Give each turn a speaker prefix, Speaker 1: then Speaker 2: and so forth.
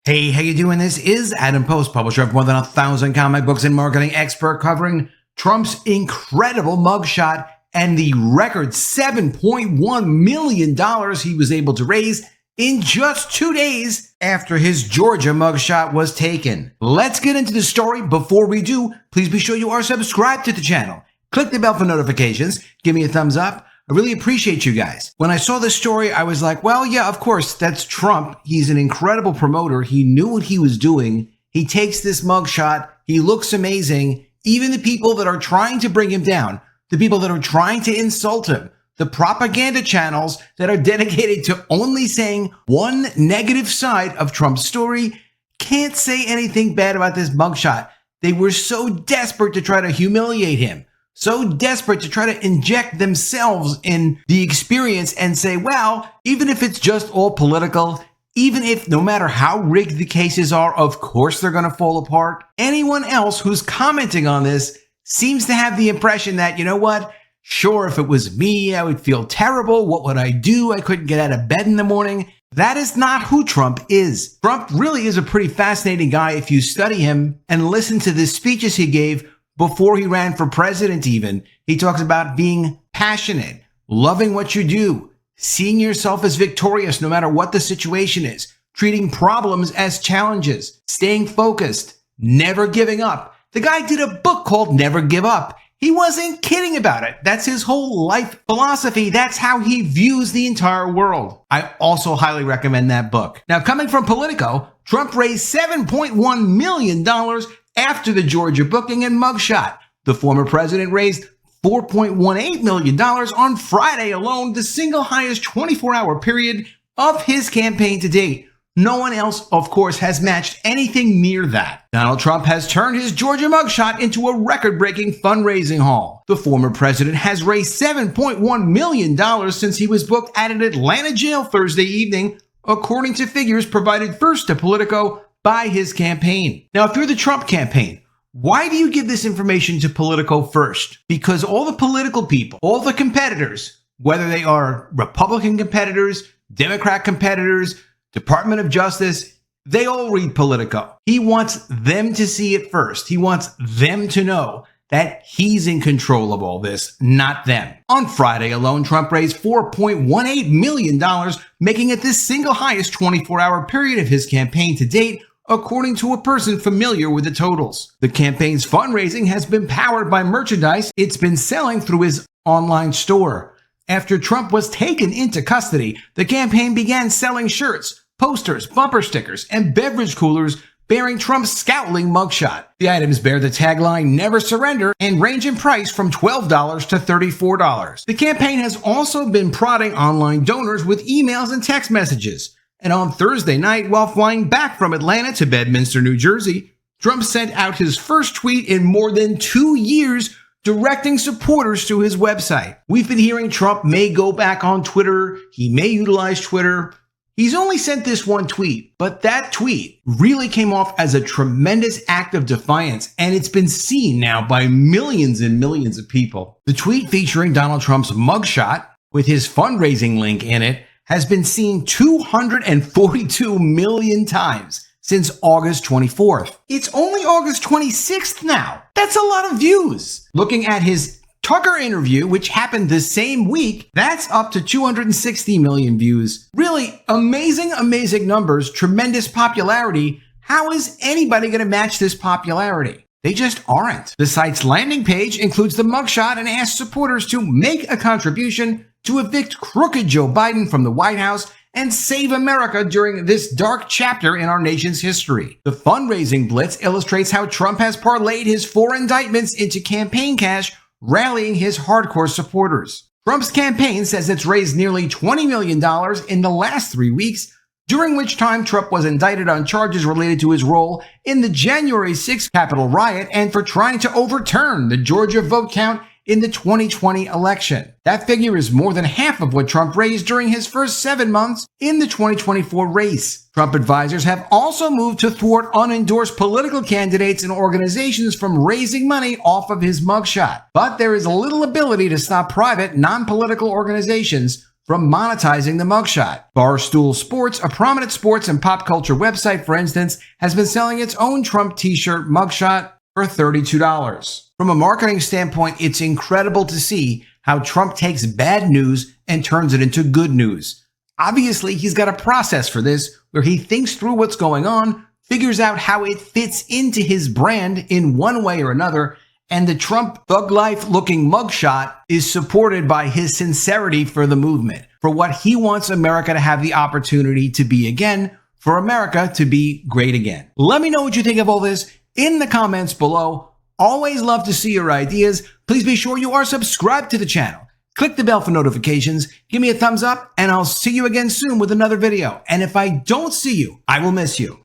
Speaker 1: Hey, how you doing? This is Adam Post, publisher of more than 1,000 comic books and marketing expert, covering Trump's incredible mugshot and the record $7.1 million he was able to raise in just 2 days after his Georgia mugshot was taken. Let's get into the story. Before we do, please be sure you are subscribed to the channel. Click the bell for notifications. Give me a thumbs up. I really appreciate you guys. When I saw this story, I was like, well, yeah, of course, that's Trump. He's an incredible promoter. He knew what he was doing. He takes this mugshot. He looks amazing. Even the people that are trying to bring him down, the people that are trying to insult him, the propaganda channels that are dedicated to only saying one negative side of Trump's story, can't say anything bad about this mugshot. They were so desperate to try to humiliate him. So desperate to try to inject themselves in the experience and say, well, even if it's just all political, even if no matter how rigged the cases are, of course they're going to fall apart. Anyone else who's commenting on this seems to have the impression that, you know what? Sure, if it was me, I would feel terrible. What would I do? I couldn't get out of bed in the morning. That is not who Trump is. Trump really is a pretty fascinating guy if you study him and listen to the speeches he gave before he ran for president even. He talks about being passionate, loving what you do, seeing yourself as victorious no matter what the situation is, treating problems as challenges, staying focused, never giving up. The guy did a book called Never Give Up. He wasn't kidding about it. That's his whole life philosophy. That's how he views the entire world. I also highly recommend that book. Now, coming from Politico, Trump raised $7.1 million after the Georgia booking and mugshot. The former president raised $4.18 million on Friday alone, the single highest 24-hour period of his campaign to date. No one else, of course, has matched anything near that. Donald Trump has turned his Georgia mugshot into a record-breaking fundraising haul. The former president has raised $7.1 million since he was booked at an Atlanta jail Thursday evening, according to figures provided first to Politico by his campaign. Now, if you're the Trump campaign, why do you give this information to Politico first? Because all the political people, all the competitors, whether they are Republican competitors, Democrat competitors, Department of Justice, they all read Politico. He wants them to see it first. He wants them to know that he's in control of all this, not them. On Friday alone, Trump raised $4.18 million, making it the single highest 24-hour period of his campaign to date, according to a person familiar with the totals. The campaign's fundraising has been powered by merchandise it's been selling through his online store. After Trump was taken into custody, the campaign began selling shirts, posters, bumper stickers, and beverage coolers bearing Trump's scowling mugshot. The items bear the tagline, "Never Surrender," and range in price from $12 to $34. The campaign has also been prodding online donors with emails and text messages. And on Thursday night, while flying back from Atlanta to Bedminster, New Jersey, Trump sent out his first tweet in more than 2 years, directing supporters to his website. We've been hearing Trump may go back on Twitter. He may utilize Twitter. He's only sent this one tweet, but that tweet really came off as a tremendous act of defiance, and it's been seen now by millions and millions of people. The tweet featuring Donald Trump's mugshot with his fundraising link in it has been seen 242 million times since August 24th. It's only August 26th now. That's a lot of views. Looking at his Tucker interview, which happened the same week, that's up to 260 million views. Really amazing, amazing numbers, tremendous popularity. How is anybody going to match this popularity? They just aren't. The site's landing page includes the mugshot and asks supporters to make a contribution to evict crooked Joe Biden from the White House and save America during this dark chapter in our nation's history. The fundraising blitz illustrates how Trump has parlayed his 4 indictments into campaign cash, rallying his hardcore supporters. Trump's campaign says it's raised nearly $20 million in the last 3 weeks, during which time Trump was indicted on charges related to his role in the January 6th Capitol riot and for trying to overturn the Georgia vote count in the 2020 election. That figure is more than half of what Trump raised during his first 7 months in the 2024 race. Trump advisors have also moved to thwart unendorsed political candidates and organizations from raising money off of his mugshot. But there is little ability to stop private, non-political organizations from monetizing the mugshot. Barstool Sports, a prominent sports and pop culture website, for instance, has been selling its own Trump t-shirt mugshot for $32. From a marketing standpoint, it's incredible to see how Trump takes bad news and turns it into good news. Obviously, he's got a process for this where he thinks through what's going on, figures out how it fits into his brand in one way or another, and the Trump thug life looking mugshot is supported by his sincerity for the movement, for what he wants America to have the opportunity to be again, for America to be great again. Let me know what you think of all this in the comments below. Always love to see your ideas. Please be sure you are subscribed to the channel. Click the bell for notifications, give me a thumbs up, and I'll see you again soon with another video. And if I don't see you, I will miss you.